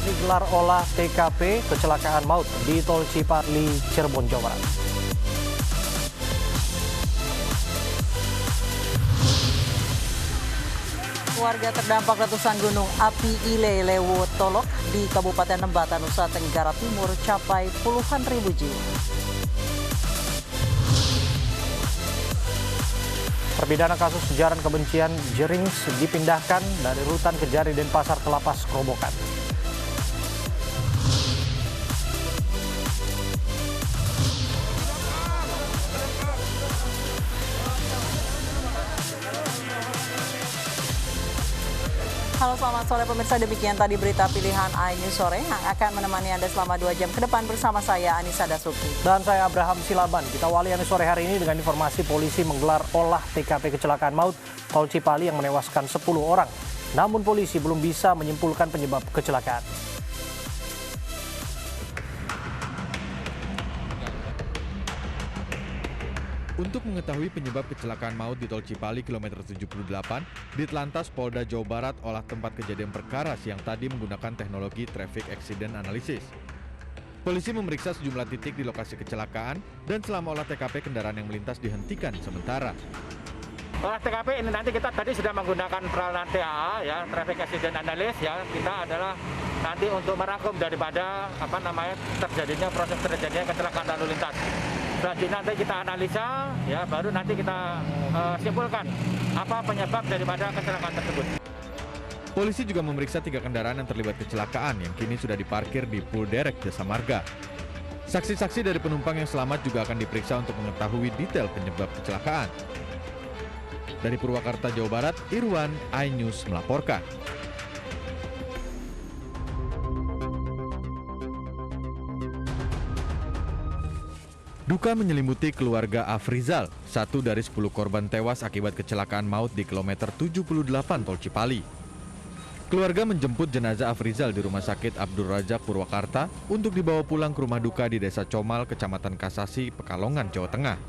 polisi gelar olah TKP kecelakaan maut di Tol Cipali, Cirebon, Jawa Barat. Warga terdampak letusan gunung api Ile Lewu Tolok di Kabupaten Lembata, Nusa Tenggara Timur capai puluhan ribu jiwa. Terpidana kasus ujaran kebencian Jerings dipindahkan dari rutan Kejari Denpasar ke Lapas Kerobokan. Halo, selamat sore pemirsa, demikian tadi berita pilihan iNews Sore yang akan menemani Anda selama 2 jam ke depan bersama saya Anissa Dasuki. Dan saya Abraham Silaban. Kita awali iNews Sore hari ini dengan informasi polisi menggelar olah TKP kecelakaan maut Tol Cipali yang menewaskan 10 orang. Namun polisi belum bisa menyimpulkan penyebab kecelakaan. Untuk mengetahui penyebab kecelakaan maut di Tol Cipali kilometer 78, Ditlantas Polda Jawa Barat olah tempat kejadian perkara siang tadi menggunakan teknologi Traffic Accident Analysis. Polisi memeriksa sejumlah titik di lokasi kecelakaan dan selama olah TKP kendaraan yang melintas dihentikan sementara. Olah TKP ini nanti kita tadi sudah menggunakan peralatan TAA ya, Traffic Accident Analysis ya. Kita adalah nanti untuk merangkum daripada terjadinya proses terjadinya kecelakaan lalu lintas. Selanjutnya nanti kita analisa, ya baru nanti kita simpulkan apa penyebab daripada kecelakaan tersebut. Polisi juga memeriksa 3 kendaraan yang terlibat kecelakaan yang kini sudah diparkir di Pool Derek Jasa Marga. Saksi-saksi dari penumpang yang selamat juga akan diperiksa untuk mengetahui detail penyebab kecelakaan. Dari Purwakarta, Jawa Barat, Irwan, iNews melaporkan. Duka menyelimuti keluarga Afrizal, satu dari 10 korban tewas akibat kecelakaan maut di kilometer 78 Tol Cipali. Keluarga menjemput jenazah Afrizal di Rumah Sakit Abdul Razak Purwakarta untuk dibawa pulang ke rumah duka di Desa Comal, Kecamatan Kasasi, Pekalongan, Jawa Tengah.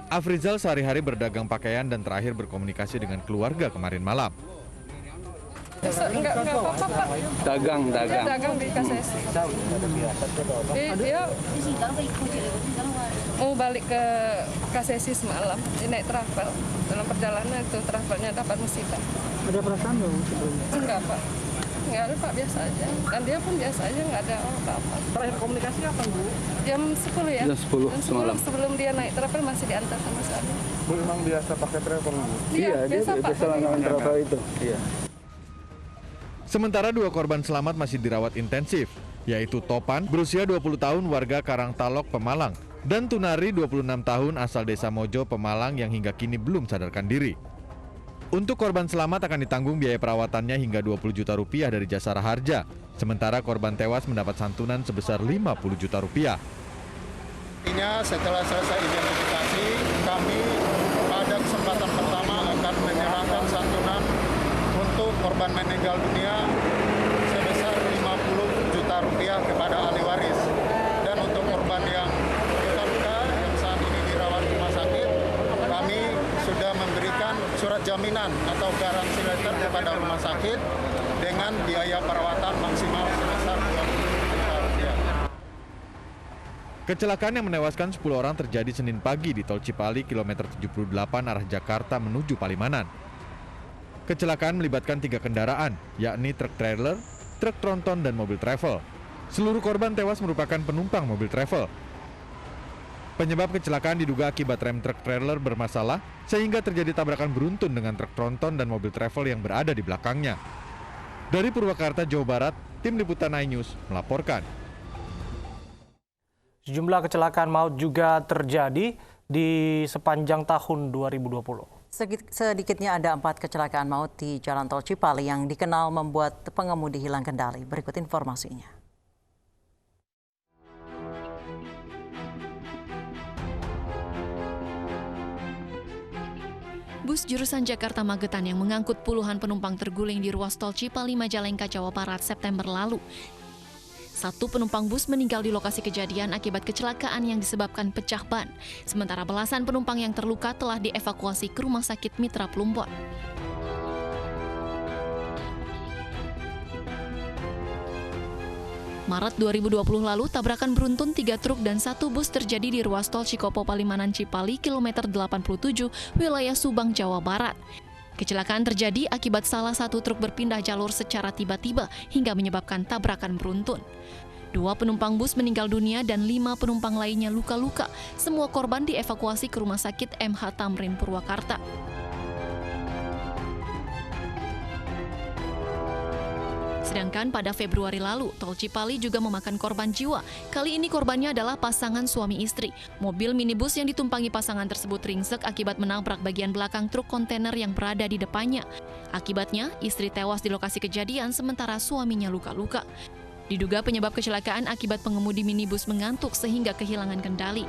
Afrizal sehari-hari berdagang pakaian dan terakhir berkomunikasi dengan keluarga kemarin malam. Enggak apa-apa, Pak. Dagang di Kasasi. Dia mau balik ke Kasasi semalam, dia naik travel. Dalam perjalanan itu travelnya dapat musibah. Ada perasaan dong sebelumnya? Enggak, Pak. Enggak ada, Pak, biasa aja. Dan dia pun biasa aja, enggak ada apa-apa. Terakhir komunikasi apa, Bu? Jam 10 ya? Jam 10 semalam. Sebelum dia naik travel masih diantar sama saya. Bu memang biasa pakai travel, Bu? Iya, dia biasa, Pak. biasa langganan travel itu. Iya. Sementara 2 korban selamat masih dirawat intensif, yaitu Topan, berusia 20 tahun warga Karangtalok, Pemalang, dan Tunari, 26 tahun asal Desa Mojo, Pemalang yang hingga kini belum sadarkan diri. Untuk korban selamat akan ditanggung biaya perawatannya hingga 20 juta rupiah dari Jasara Harja, sementara korban tewas mendapat santunan sebesar 50 juta rupiah. Setelah selesai identifikasi, kami pada kesempatan pertama akan menyerahkan santunan untuk korban meninggal dunia sebesar 50 juta rupiah kepada ahli waris. Dan untuk korban yang luka-luka yang saat ini dirawat di rumah sakit, kami sudah memberikan surat jaminan atau garansi letter kepada rumah sakit dengan biaya perawatan maksimal sebesar 20 juta rupiah. Kecelakaan yang menewaskan 10 orang terjadi Senin pagi di Tol Cipali kilometer 78 arah Jakarta menuju Palimanan. Kecelakaan melibatkan 3 kendaraan, yakni truk trailer, truk tronton, dan mobil travel. Seluruh korban tewas merupakan penumpang mobil travel. Penyebab kecelakaan diduga akibat rem truk trailer bermasalah, sehingga terjadi tabrakan beruntun dengan truk tronton dan mobil travel yang berada di belakangnya. Dari Purwakarta, Jawa Barat, Tim Liputan iNews melaporkan. Sejumlah kecelakaan maut juga terjadi di sepanjang tahun 2020. Sedikitnya ada 4 kecelakaan maut di Jalan Tol Cipali yang dikenal membuat pengemudi hilang kendali. Berikut informasinya. Bus jurusan Jakarta Magetan yang mengangkut puluhan penumpang terguling di ruas tol Cipali Majalengka, Jawa Barat September lalu. 1 penumpang bus meninggal di lokasi kejadian akibat kecelakaan yang disebabkan pecah ban. Sementara belasan penumpang yang terluka telah dievakuasi ke Rumah Sakit Mitra Plumbon. Maret 2020 lalu, tabrakan beruntun 3 truk dan 1 bus terjadi di ruas tol Cikopo Palimanan Cipali, kilometer 87, wilayah Subang, Jawa Barat. Kecelakaan terjadi akibat salah satu truk berpindah jalur secara tiba-tiba hingga menyebabkan tabrakan beruntun. 2 penumpang bus meninggal dunia dan 5 penumpang lainnya luka-luka. Semua korban dievakuasi ke Rumah Sakit MH Tamrin Purwakarta. Sedangkan pada Februari lalu, tol Cipali juga memakan korban jiwa. Kali ini korbannya adalah pasangan suami istri. Mobil minibus yang ditumpangi pasangan tersebut ringsek akibat menabrak bagian belakang truk kontainer yang berada di depannya. Akibatnya, istri tewas di lokasi kejadian sementara suaminya luka-luka. Diduga penyebab kecelakaan akibat pengemudi minibus mengantuk sehingga kehilangan kendali.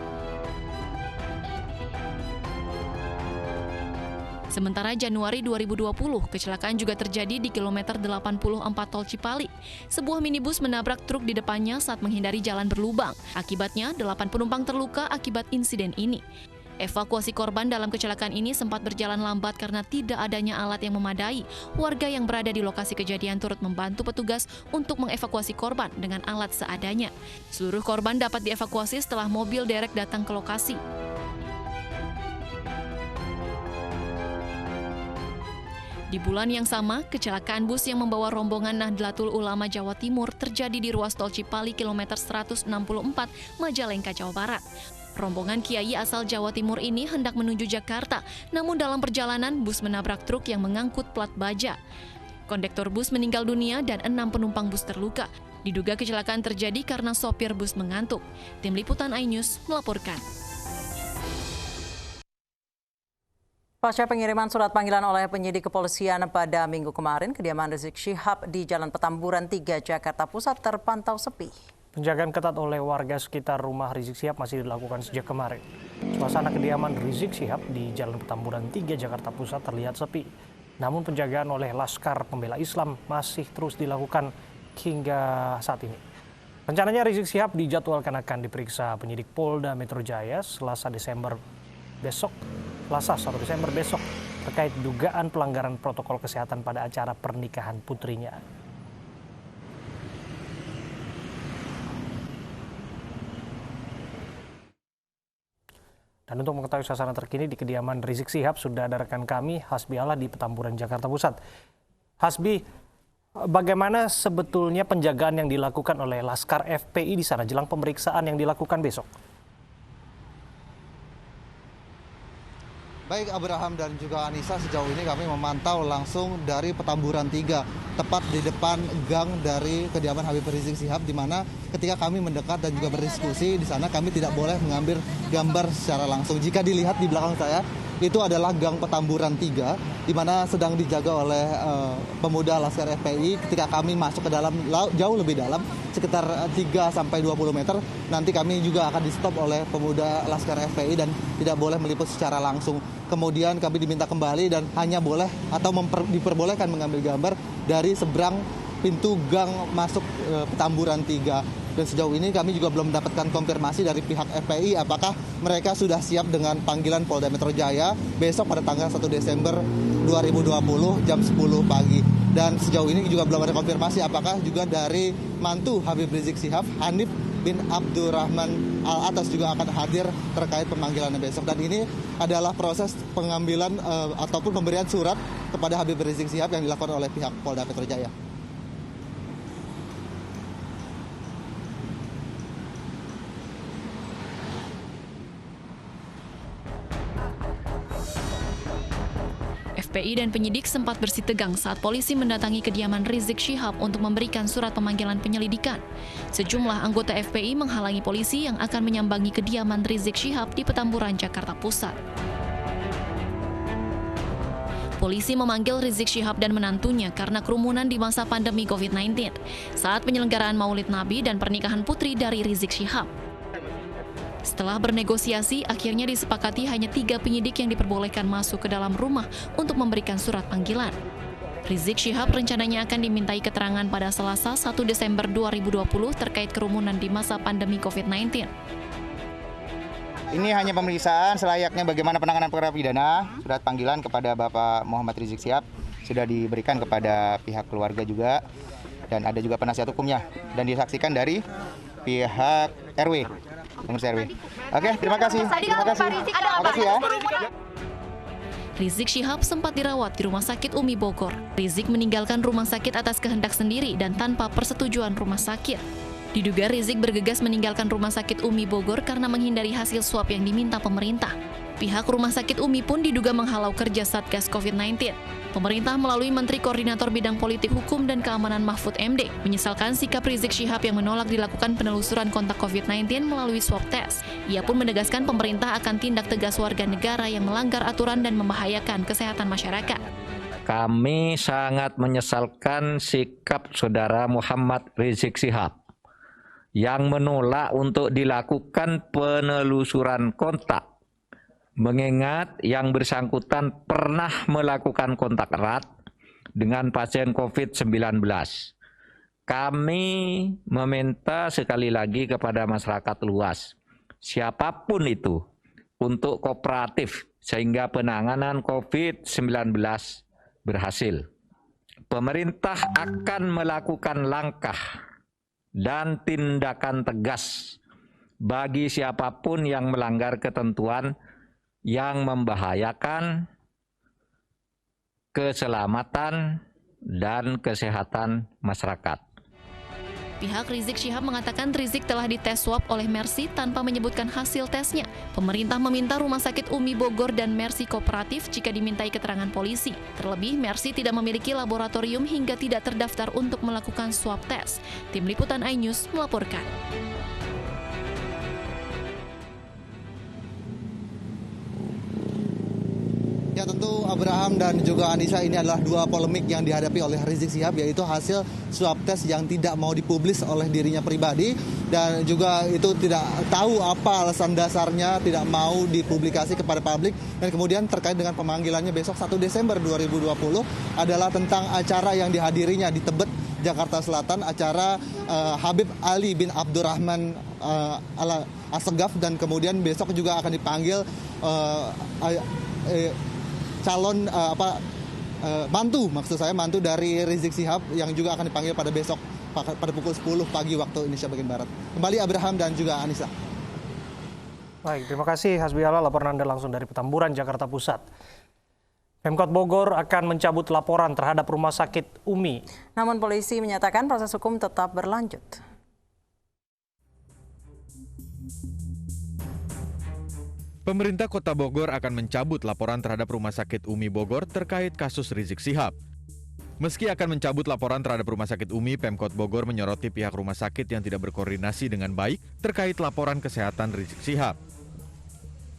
Sementara Januari 2020, kecelakaan juga terjadi di kilometer 84 tol Cipali. Sebuah minibus menabrak truk di depannya saat menghindari jalan berlubang. Akibatnya, 8 penumpang terluka akibat insiden ini. Evakuasi korban dalam kecelakaan ini sempat berjalan lambat karena tidak adanya alat yang memadai. Warga yang berada di lokasi kejadian turut membantu petugas untuk mengevakuasi korban dengan alat seadanya. Seluruh korban dapat dievakuasi setelah mobil derek datang ke lokasi. Di bulan yang sama, kecelakaan bus yang membawa rombongan Nahdlatul Ulama Jawa Timur terjadi di ruas tol Cipali kilometer 164 Majalengka, Jawa Barat. Rombongan kiai asal Jawa Timur ini hendak menuju Jakarta, namun dalam perjalanan bus menabrak truk yang mengangkut plat baja. Kondektor bus meninggal dunia dan 6 penumpang bus terluka. Diduga kecelakaan terjadi karena sopir bus mengantuk. Tim Liputan iNews melaporkan. Pasca pengiriman surat panggilan oleh penyidik kepolisian pada Minggu kemarin, kediaman Rizik Syihab di Jalan Petamburan 3, Jakarta Pusat terpantau sepi. Penjagaan ketat oleh warga sekitar rumah Rizik Syihab masih dilakukan sejak kemarin. Suasana kediaman Rizik Syihab di Jalan Petamburan 3, Jakarta Pusat terlihat sepi. Namun penjagaan oleh Laskar Pembela Islam masih terus dilakukan hingga saat ini. Rencananya Rizik Syihab dijadwalkan akan diperiksa penyidik Polda Metro Jaya Selasa 1 Desember besok terkait dugaan pelanggaran protokol kesehatan pada acara pernikahan putrinya. Dan untuk mengetahui suasana terkini di kediaman Rizik Syihab sudah ada rekan kami Hasbi Allah di Petamburan, Jakarta Pusat. Hasbi, bagaimana sebetulnya penjagaan yang dilakukan oleh Laskar FPI di sana jelang pemeriksaan yang dilakukan besok? Baik Abraham dan juga Anissa, sejauh ini kami memantau langsung dari Petamburan 3, tepat di depan gang dari kediaman Habib Rizik Syihab, di mana ketika kami mendekat dan juga berdiskusi di sana kami tidak boleh mengambil gambar secara langsung. Jika dilihat di belakang saya, itu adalah gang Petamburan 3, di mana sedang dijaga oleh pemuda Laskar FPI. Ketika kami masuk ke dalam, jauh lebih dalam, sekitar 3-20 meter, nanti kami juga akan di-stop oleh pemuda Laskar FPI dan tidak boleh meliput secara langsung. Kemudian kami diminta kembali dan hanya boleh atau diperbolehkan mengambil gambar dari seberang pintu gang masuk Petamburan 3. Dan sejauh ini kami juga belum mendapatkan konfirmasi dari pihak FPI apakah mereka sudah siap dengan panggilan Polda Metro Jaya besok pada tanggal 1 Desember 2020 jam 10 pagi. Dan sejauh ini juga belum ada konfirmasi apakah juga dari mantu Habib Rizik Syihab, Hanif bin Abdurrahman Al-Atas juga akan hadir terkait pemanggilannya besok. Dan ini adalah proses pengambilan ataupun pemberian surat kepada Habib Rizik Syihab yang dilakukan oleh pihak Polda Metro Jaya. FPI dan penyidik sempat bersitegang saat polisi mendatangi kediaman Rizik Syihab untuk memberikan surat pemanggilan penyelidikan. Sejumlah anggota FPI menghalangi polisi yang akan menyambangi kediaman Rizik Syihab di Petamburan, Jakarta Pusat. Polisi memanggil Rizik Syihab dan menantunya karena kerumunan di masa pandemi COVID-19 saat penyelenggaraan Maulid Nabi dan pernikahan putri dari Rizik Syihab. Setelah bernegosiasi, akhirnya disepakati hanya 3 penyidik yang diperbolehkan masuk ke dalam rumah untuk memberikan surat panggilan. Rizik Syihab rencananya akan dimintai keterangan pada Selasa 1 Desember 2020 terkait kerumunan di masa pandemi COVID-19. Ini hanya pemeriksaan selayaknya bagaimana penanganan perkara pidana. Surat panggilan kepada Bapak Muhammad Rizik Syihab sudah diberikan kepada pihak keluarga juga. dan ada juga penasihat hukumnya dan disaksikan dari pihak RW, pengurus RW. Oke, terima kasih. Terima kasih ya. Rizik Syihab sempat dirawat di Rumah Sakit Umi Bogor. Rizik meninggalkan rumah sakit atas kehendak sendiri dan tanpa persetujuan rumah sakit. Diduga Rizik bergegas meninggalkan Rumah Sakit Umi Bogor karena menghindari hasil swab yang diminta pemerintah. Pihak Rumah Sakit Umi pun diduga menghalau kerja Satgas COVID-19. Pemerintah melalui Menteri Koordinator Bidang Politik Hukum dan Keamanan Mahfud MD menyesalkan sikap Rizik Syihab yang menolak dilakukan penelusuran kontak COVID-19 melalui swab test. Ia pun menegaskan pemerintah akan tindak tegas warga negara yang melanggar aturan dan membahayakan kesehatan masyarakat. Kami sangat menyesalkan sikap Saudara Muhammad Rizik Syihab yang menolak untuk dilakukan penelusuran kontak. Mengingat yang bersangkutan pernah melakukan kontak erat dengan pasien COVID-19. Kami meminta sekali lagi kepada masyarakat luas, siapapun itu, untuk kooperatif sehingga penanganan COVID-19 berhasil. Pemerintah akan melakukan langkah dan tindakan tegas bagi siapapun yang melanggar ketentuan yang membahayakan keselamatan dan kesehatan masyarakat. Pihak Rizik Syihab mengatakan Rizik telah dites swab oleh Mercy tanpa menyebutkan hasil tesnya. Pemerintah meminta Rumah Sakit Umi Bogor dan Mercy kooperatif jika dimintai keterangan polisi. Terlebih, Mercy tidak memiliki laboratorium hingga tidak terdaftar untuk melakukan swab tes. Tim Liputan iNews melaporkan. Ya, tentu Abraham dan juga Anissa, ini adalah dua polemik yang dihadapi oleh Rizik Syihab, yaitu hasil swab tes yang tidak mau dipublis oleh dirinya pribadi dan juga itu tidak tahu apa alasan dasarnya tidak mau dipublikasi kepada publik, dan kemudian terkait dengan pemanggilannya besok 1 Desember 2020 adalah tentang acara yang dihadirinya di Tebet, Jakarta Selatan, acara Habib Ali bin Abdurrahman Assegaf, dan kemudian besok juga akan dipanggil calon mantu dari Rizik Syihab yang juga akan dipanggil pada besok pada pukul 10 pagi waktu Indonesia bagian Barat. Kembali Abraham dan juga Anissa. Baik, terima kasih Hasbiala, laporan Anda langsung dari Petamburan, Jakarta Pusat. Pemkot Bogor akan mencabut laporan terhadap Rumah Sakit Umi. Namun polisi menyatakan proses hukum tetap berlanjut. Pemerintah Kota Bogor akan mencabut laporan terhadap Rumah Sakit Umi Bogor terkait kasus Rizik Syihab. Meski akan mencabut laporan terhadap Rumah Sakit Umi, Pemkot Bogor menyoroti pihak rumah sakit yang tidak berkoordinasi dengan baik terkait laporan kesehatan Rizik Syihab.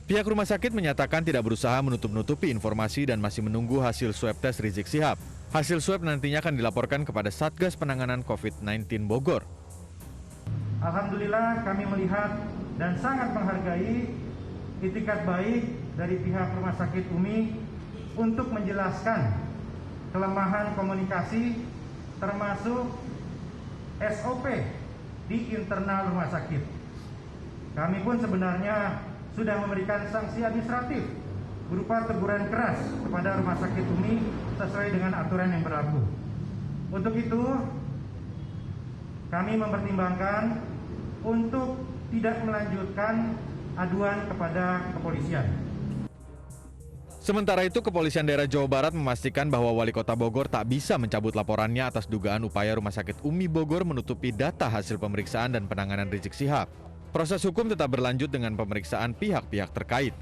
Pihak rumah sakit menyatakan tidak berusaha menutup-nutupi informasi dan masih menunggu hasil swab tes Rizik Syihab. Hasil swab nantinya akan dilaporkan kepada Satgas Penanganan COVID-19 Bogor. Alhamdulillah kami melihat dan sangat menghargai itikat baik dari pihak Rumah Sakit Umi untuk menjelaskan kelemahan komunikasi termasuk SOP di internal rumah sakit. Kami pun sebenarnya sudah memberikan sanksi administratif berupa teguran keras kepada Rumah Sakit Umi sesuai dengan aturan yang berlaku. Untuk itu, kami mempertimbangkan untuk tidak melanjutkan aduan kepada kepolisian. Sementara itu, Kepolisian Daerah Jawa Barat memastikan bahwa Wali Kota Bogor tak bisa mencabut laporannya atas dugaan upaya Rumah Sakit Umi Bogor menutupi data hasil pemeriksaan dan penanganan Rizik Syihab. Proses hukum tetap berlanjut dengan pemeriksaan pihak-pihak terkait.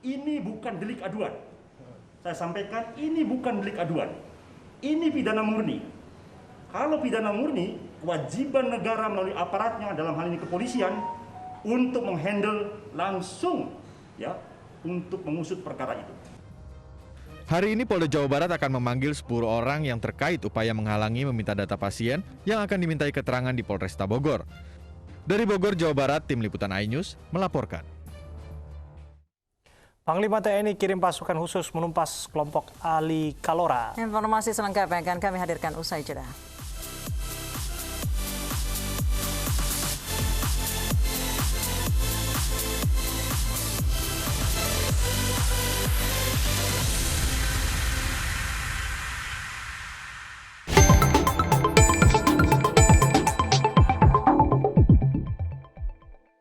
Ini bukan delik aduan. Saya sampaikan, ini bukan delik aduan. Ini pidana murni. Kalau pidana murni, kewajiban negara melalui aparatnya, dalam hal ini kepolisian, untuk menghandle langsung, ya, untuk mengusut perkara itu. Hari ini Polda Jawa Barat akan memanggil 10 orang yang terkait upaya menghalangi meminta data pasien yang akan dimintai keterangan di Polresta Bogor. Dari Bogor, Jawa Barat, Tim Liputan iNews melaporkan. Panglima TNI kirim pasukan khusus menumpas kelompok Ali Kalora. Informasi selengkapnya akan kami hadirkan usai jeda.